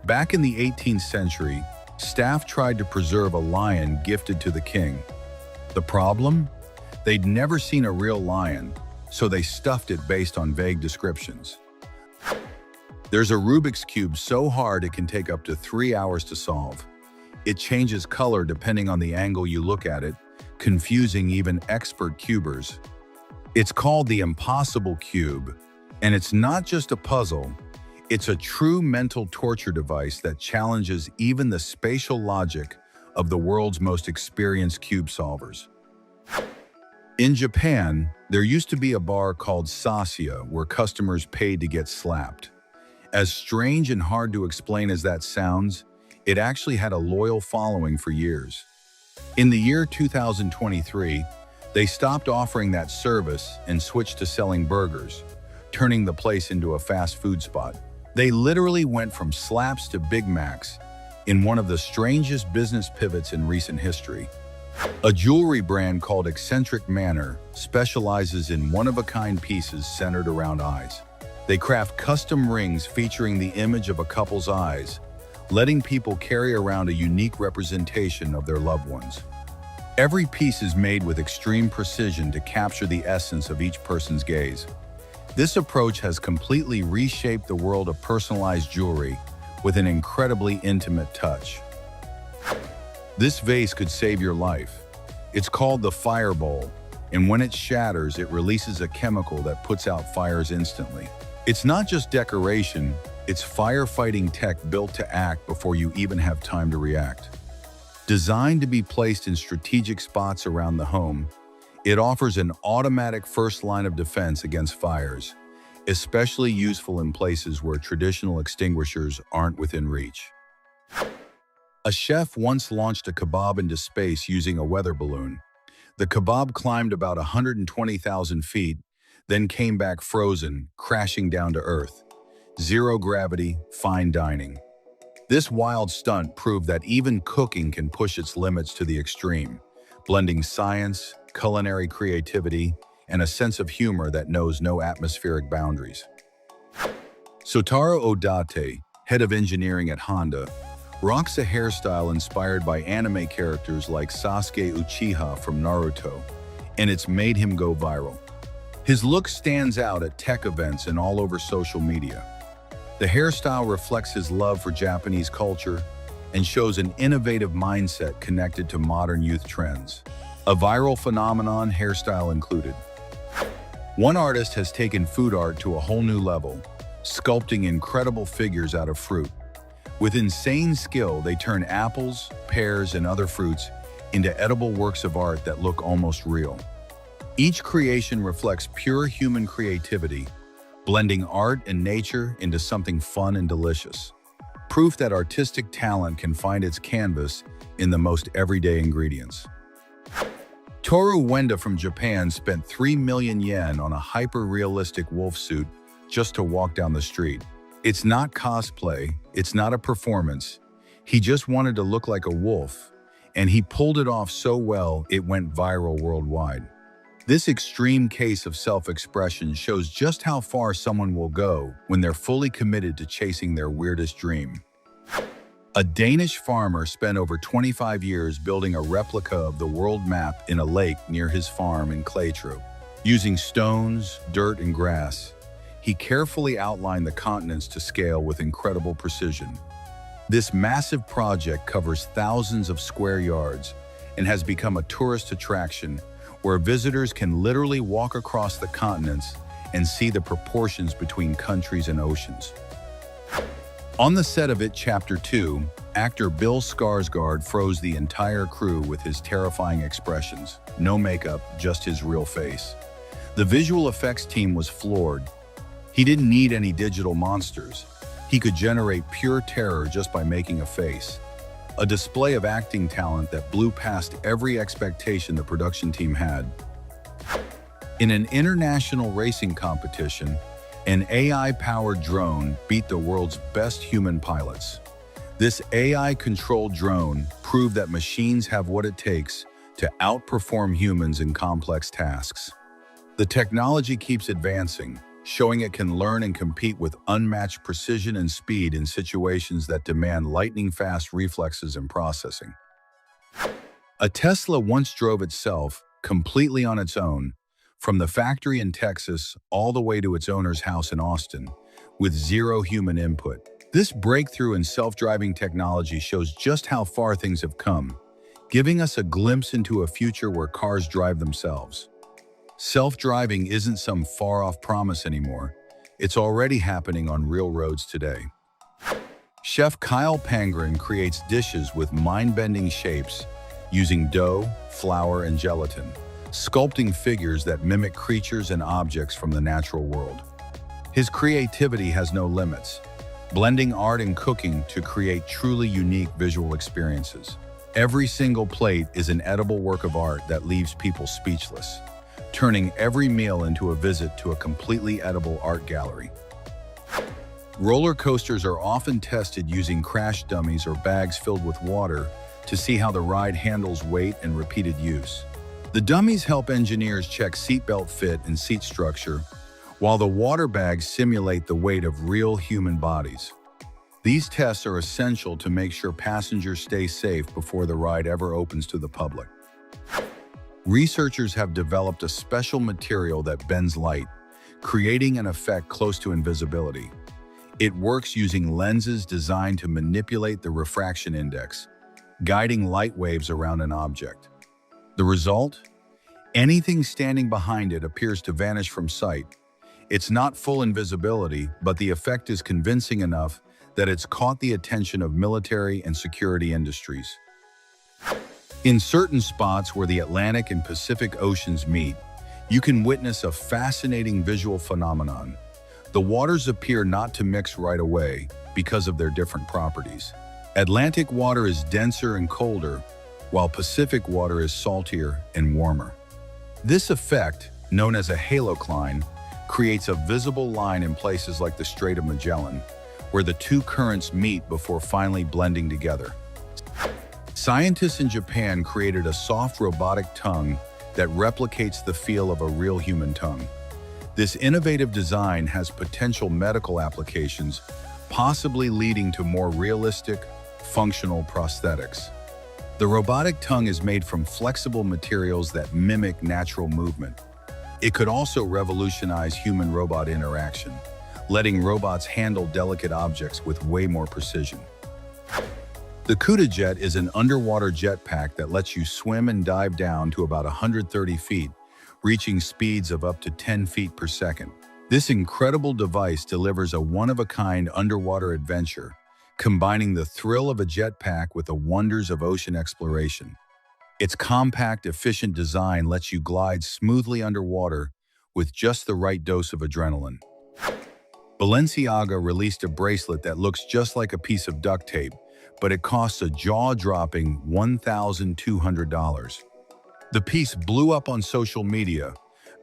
Back in the 18th century, staff tried to preserve a lion gifted to the king. The problem? They'd never seen a real lion, so they stuffed it based on vague descriptions. There's a Rubik's Cube so hard it can take up to 3 hours to solve. It changes color depending on the angle you look at it, confusing even expert cubers. It's called the Impossible Cube, and it's not just a puzzle, it's a true mental torture device that challenges even the spatial logic of the world's most experienced cube solvers. In Japan, there used to be a bar called Sasya where customers paid to get slapped. As strange and hard to explain as that sounds, it actually had a loyal following for years. In the year 2023, they stopped offering that service and switched to selling burgers, turning the place into a fast food spot. They literally went from slaps to Big Macs in one of the strangest business pivots in recent history. A jewelry brand called Eccentric Manor specializes in one-of-a-kind pieces centered around eyes. They craft custom rings featuring the image of a couple's eyes, letting people carry around a unique representation of their loved ones. Every piece is made with extreme precision to capture the essence of each person's gaze. This approach has completely reshaped the world of personalized jewelry with an incredibly intimate touch. This vase could save your life. It's called the Fire Bowl, and when it shatters, it releases a chemical that puts out fires instantly. It's not just decoration, it's firefighting tech built to act before you even have time to react. Designed to be placed in strategic spots around the home, it offers an automatic first line of defense against fires, especially useful in places where traditional extinguishers aren't within reach. A chef once launched a kebab into space using a weather balloon. The kebab climbed about 120,000 feet, then came back frozen, crashing down to Earth. Zero gravity, fine dining. This wild stunt proved that even cooking can push its limits to the extreme, blending science, culinary creativity, and a sense of humor that knows no atmospheric boundaries. Sotaro Odate, head of engineering at Honda, rocks a hairstyle inspired by anime characters like Sasuke Uchiha from Naruto, and it's made him go viral. His look stands out at tech events and all over social media. The hairstyle reflects his love for Japanese culture and shows an innovative mindset connected to modern youth trends. A viral phenomenon, hairstyle included. One artist has taken food art to a whole new level, sculpting incredible figures out of fruit. With insane skill, they turn apples, pears, and other fruits into edible works of art that look almost real. Each creation reflects pure human creativity, blending art and nature into something fun and delicious. Proof that artistic talent can find its canvas in the most everyday ingredients. Toru Wenda from Japan spent 3 million yen on a hyper-realistic wolf suit just to walk down the street. It's not cosplay, it's not a performance. He just wanted to look like a wolf, and he pulled it off so well it went viral worldwide. This extreme case of self-expression shows just how far someone will go when they're fully committed to chasing their weirdest dream. A Danish farmer spent over 25 years building a replica of the world map in a lake near his farm in Klætrup. Using stones, dirt, and grass, he carefully outlined the continents to scale with incredible precision. This massive project covers thousands of square yards and has become a tourist attraction where visitors can literally walk across the continents and see the proportions between countries and oceans. On the set of It Chapter 2, actor Bill Skarsgård froze the entire crew with his terrifying expressions. No makeup, just his real face. The visual effects team was floored. He didn't need any digital monsters. He could generate pure terror just by making a face. A display of acting talent that blew past every expectation the production team had. In an international racing competition, an AI-powered drone beat the world's best human pilots. This AI-controlled drone proved that machines have what it takes to outperform humans in complex tasks. The technology keeps advancing, showing it can learn and compete with unmatched precision and speed in situations that demand lightning-fast reflexes and processing. A Tesla once drove itself, completely on its own, from the factory in Texas all the way to its owner's house in Austin, with zero human input. This breakthrough in self-driving technology shows just how far things have come, giving us a glimpse into a future where cars drive themselves. Self-driving isn't some far-off promise anymore. It's already happening on real roads today. Chef Kyle Pangren creates dishes with mind-bending shapes using dough, flour, and gelatin, sculpting figures that mimic creatures and objects from the natural world. His creativity has no limits, blending art and cooking to create truly unique visual experiences. Every single plate is an edible work of art that leaves people speechless, turning every meal into a visit to a completely edible art gallery. Roller coasters are often tested using crash dummies or bags filled with water to see how the ride handles weight and repeated use. The dummies help engineers check seatbelt fit and seat structure, while the water bags simulate the weight of real human bodies. These tests are essential to make sure passengers stay safe before the ride ever opens to the public. Researchers have developed a special material that bends light, creating an effect close to invisibility. It works using lenses designed to manipulate the refraction index, guiding light waves around an object. The result? Anything standing behind it appears to vanish from sight. It's not full invisibility, but the effect is convincing enough that it's caught the attention of military and security industries. In certain spots where the Atlantic and Pacific Oceans meet, you can witness a fascinating visual phenomenon. The waters appear not to mix right away because of their different properties. Atlantic water is denser and colder, while Pacific water is saltier and warmer. This effect, known as a halocline, creates a visible line in places like the Strait of Magellan, where the two currents meet before finally blending together. Scientists in Japan created a soft robotic tongue that replicates the feel of a real human tongue. This innovative design has potential medical applications, possibly leading to more realistic, functional prosthetics. The robotic tongue is made from flexible materials that mimic natural movement. It could also revolutionize human-robot interaction, letting robots handle delicate objects with way more precision. The CudaJet is an underwater jetpack that lets you swim and dive down to about 130 feet, reaching speeds of up to 10 feet per second. This incredible device delivers a one-of-a-kind underwater adventure, combining the thrill of a jetpack with the wonders of ocean exploration. Its compact, efficient design lets you glide smoothly underwater with just the right dose of adrenaline. Balenciaga released a bracelet that looks just like a piece of duct tape, but it costs a jaw-dropping $1,200. The piece blew up on social media,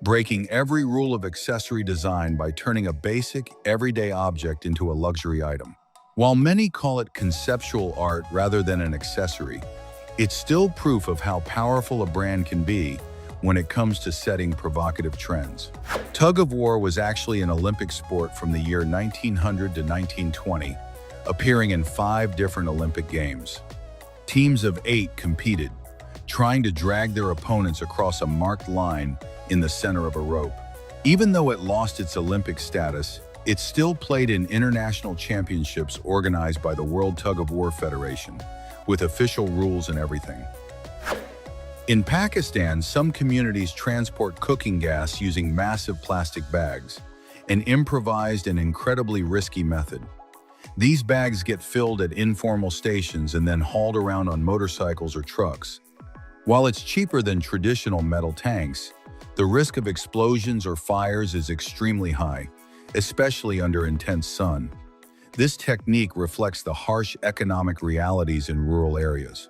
breaking every rule of accessory design by turning a basic, everyday object into a luxury item. While many call it conceptual art rather than an accessory, it's still proof of how powerful a brand can be when it comes to setting provocative trends. Tug of war was actually an Olympic sport from the year 1900 to 1920, appearing in 5 different Olympic Games. Teams of 8 competed, trying to drag their opponents across a marked line in the center of a rope. Even though it lost its Olympic status, it still played in international championships organized by the World Tug of War Federation, with official rules and everything. In Pakistan, some communities transport cooking gas using massive plastic bags, an improvised and incredibly risky method. These bags get filled at informal stations and then hauled around on motorcycles or trucks. While it's cheaper than traditional metal tanks, the risk of explosions or fires is extremely high, especially under intense sun. This technique reflects the harsh economic realities in rural areas.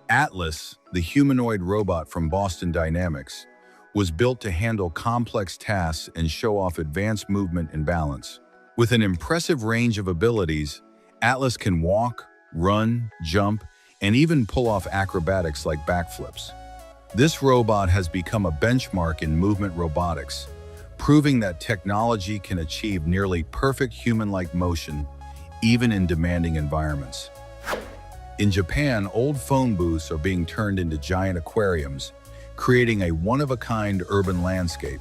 Atlas, the humanoid robot from Boston Dynamics, was built to handle complex tasks and show off advanced movement and balance. With an impressive range of abilities, Atlas can walk, run, jump, and even pull off acrobatics like backflips. This robot has become a benchmark in movement robotics, proving that technology can achieve nearly perfect human-like motion, even in demanding environments. In Japan, old phone booths are being turned into giant aquariums, creating a one-of-a-kind urban landscape.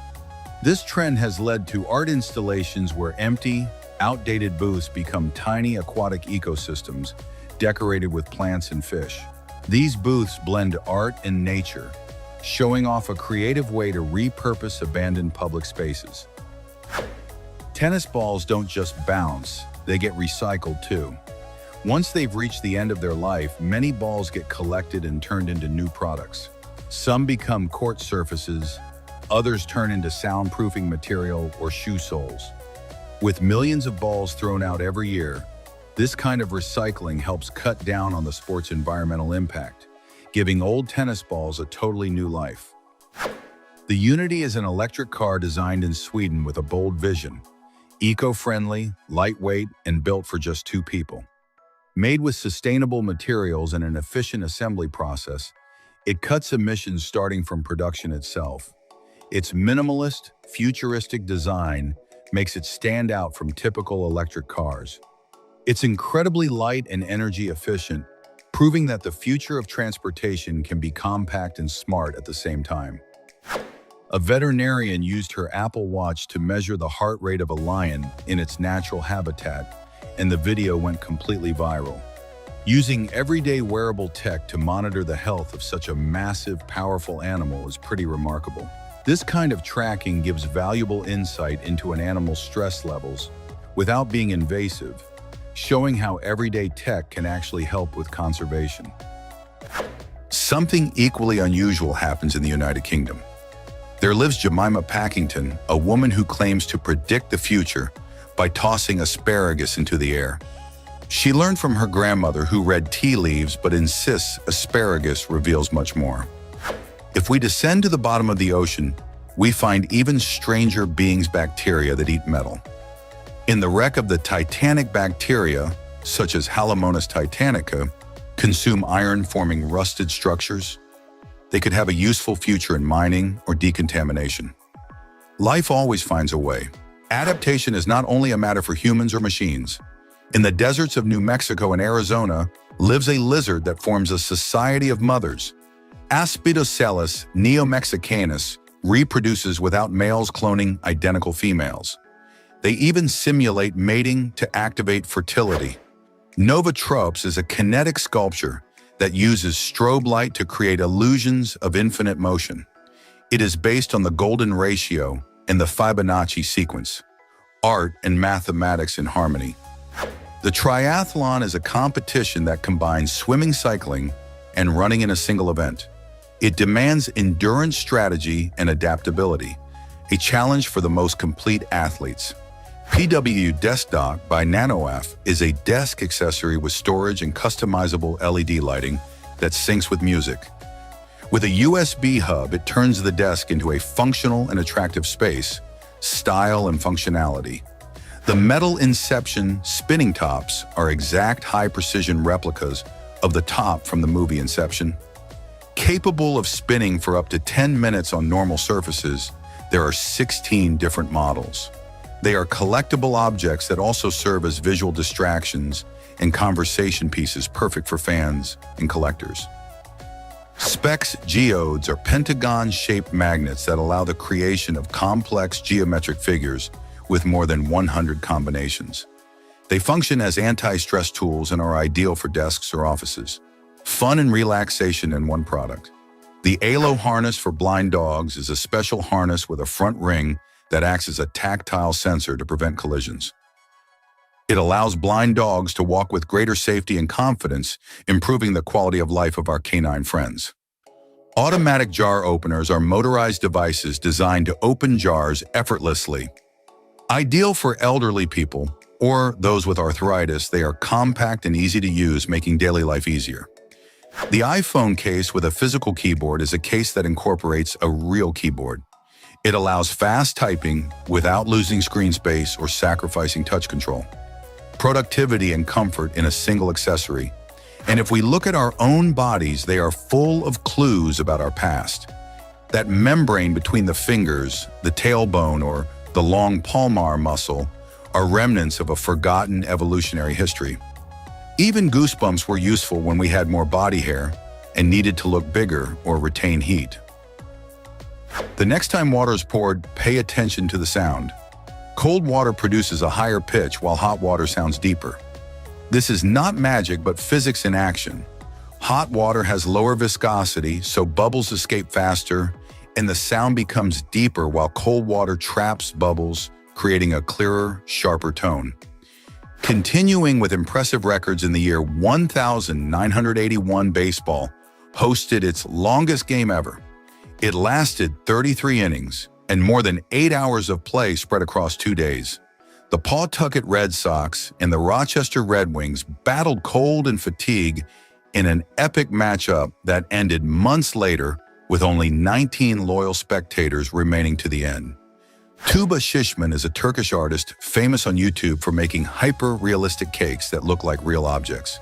This trend has led to art installations where empty, outdated booths become tiny aquatic ecosystems decorated with plants and fish. These booths blend art and nature, showing off a creative way to repurpose abandoned public spaces. Tennis balls don't just bounce, they get recycled too. Once they've reached the end of their life, many balls get collected and turned into new products. Some become court surfaces, others turn into soundproofing material or shoe soles. With millions of balls thrown out every year, this kind of recycling helps cut down on the sport's environmental impact, giving old tennis balls a totally new life. The Unity is an electric car designed in Sweden with a bold vision, eco-friendly, lightweight, and built for just 2 people. Made with sustainable materials and an efficient assembly process, it cuts emissions starting from production itself. Its minimalist, futuristic design makes it stand out from typical electric cars. It's incredibly light and energy efficient, proving that the future of transportation can be compact and smart at the same time. A veterinarian used her Apple Watch to measure the heart rate of a lion in its natural habitat, and the video went completely viral. Using everyday wearable tech to monitor the health of such a massive, powerful animal is pretty remarkable. This kind of tracking gives valuable insight into an animal's stress levels without being invasive, showing how everyday tech can actually help with conservation. Something equally unusual happens in the United Kingdom. There lives Jemima Packington, a woman who claims to predict the future by tossing asparagus into the air. She learned from her grandmother, who read tea leaves but insists asparagus reveals much more. If we descend to the bottom of the ocean, we find even stranger beings, bacteria that eat metal. In the wreck of the Titanic, bacteria, such as Halomonas titanica, consume iron, forming rusted structures. They could have a useful future in mining or decontamination. Life always finds a way. Adaptation is not only a matter for humans or machines. In the deserts of New Mexico and Arizona lives a lizard that forms a society of mothers. Aspidocellus neomexicanus reproduces without males cloning identical females. They even simulate mating to activate fertility. Novotropes is a kinetic sculpture that uses strobe light to create illusions of infinite motion. It is based on the golden ratio and the Fibonacci sequence, art and mathematics in harmony. The triathlon is a competition that combines swimming, cycling, and running in a single event. It demands endurance, strategy, and adaptability, a challenge for the most complete athletes. PW Desk Dock by NanoAF is a desk accessory with storage and customizable LED lighting that syncs with music. With a USB hub, it turns the desk into a functional and attractive space, style and functionality. The metal Inception spinning tops are exact high-precision replicas of the top from the movie Inception. Capable of spinning for up to 10 minutes on normal surfaces, there are 16 different models. They are collectible objects that also serve as visual distractions and conversation pieces, perfect for fans and collectors. Specs geodes are pentagon-shaped magnets that allow the creation of complex geometric figures with more than 100 combinations. They function as anti-stress tools and are ideal for desks or offices. Fun and relaxation in one product. The ALO harness for blind dogs is a special harness with a front ring that acts as a tactile sensor to prevent collisions. It allows blind dogs to walk with greater safety and confidence, improving the quality of life of our canine friends. Automatic jar openers are motorized devices designed to open jars effortlessly. Ideal for elderly people or those with arthritis, they are compact and easy to use, making daily life easier. The iPhone case with a physical keyboard is a case that incorporates a real keyboard. It allows fast typing without losing screen space or sacrificing touch control. Productivity and comfort in a single accessory. And if we look at our own bodies, they are full of clues about our past. That membrane between the fingers, the tailbone, or the long palmar muscle are remnants of a forgotten evolutionary history. Even goosebumps were useful when we had more body hair and needed to look bigger or retain heat. The next time water is poured, pay attention to the sound. Cold water produces a higher pitch while hot water sounds deeper. This is not magic, but physics in action. Hot water has lower viscosity, so bubbles escape faster, and the sound becomes deeper while cold water traps bubbles, creating a clearer, sharper tone. Continuing with impressive records, in the year 1981, baseball hosted its longest game ever. It lasted 33 innings and more than 8 hours of play spread across 2 days. The Pawtucket Red Sox and the Rochester Red Wings battled cold and fatigue in an epic matchup that ended months later with only 19 loyal spectators remaining to the end. Tuba Shishman is a Turkish artist famous on YouTube for making hyper-realistic cakes that look like real objects.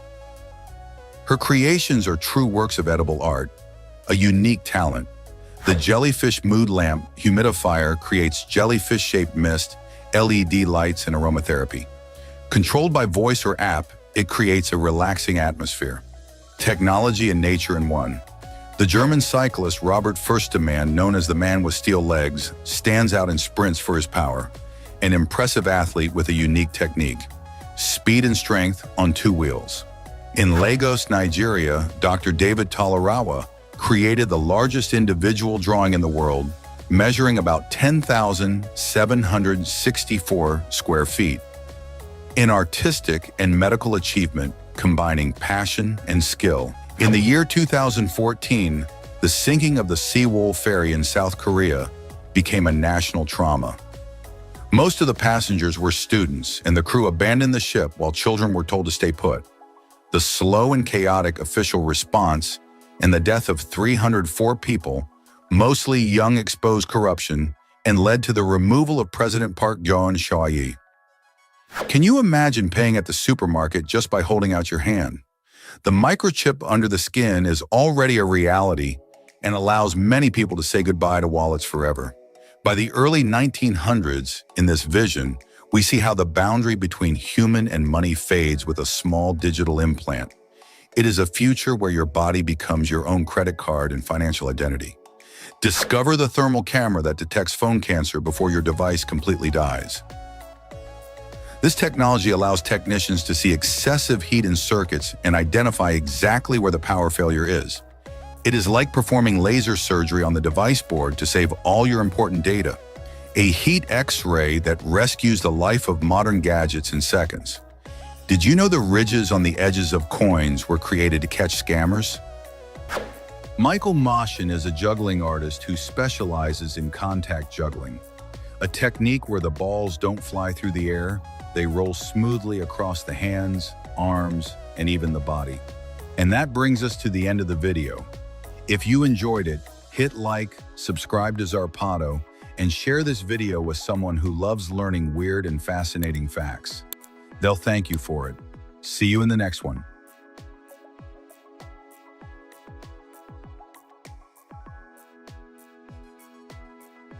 Her creations are true works of edible art, a unique talent. The jellyfish mood lamp humidifier creates jellyfish-shaped mist, LED lights, and aromatherapy. Controlled by voice or app, it creates a relaxing atmosphere. Technology and nature in one. The German cyclist Robert Fürstemann, known as the man with steel legs, stands out in sprints for his power, an impressive athlete with a unique technique, speed and strength on 2 wheels. In Lagos, Nigeria, Dr. David Tolarawa created the largest individual drawing in the world, measuring about 10,764 square feet. In artistic and medical achievement, combining passion and skill. In the year 2014, the sinking of the Seoul ferry in South Korea became a national trauma. Most of the passengers were students, and the crew abandoned the ship while children were told to stay put. The slow and chaotic official response and the death of 304 people, mostly young, exposed corruption, and led to the removal of President Park Geun-hye. Can you imagine paying at the supermarket just by holding out your hand? The microchip under the skin is already a reality and allows many people to say goodbye to wallets forever. By the early 1900s, in this vision, we see how the boundary between human and money fades with a small digital implant. It is a future where your body becomes your own credit card and financial identity. Discover the thermal camera that detects phone cancer before your device completely dies. This technology allows technicians to see excessive heat in circuits and identify exactly where the power failure is. It is like performing laser surgery on the device board to save all your important data. A heat X-ray that rescues the life of modern gadgets in seconds. Did you know the ridges on the edges of coins were created to catch scammers? Michael Moshin is a juggling artist who specializes in contact juggling, a technique where the balls don't fly through the air. They roll smoothly across the hands, arms, and even the body. And that brings us to the end of the video. If you enjoyed it, hit like, subscribe to Zarpado, and share this video with someone who loves learning weird and fascinating facts. They'll thank you for it. See you in the next one.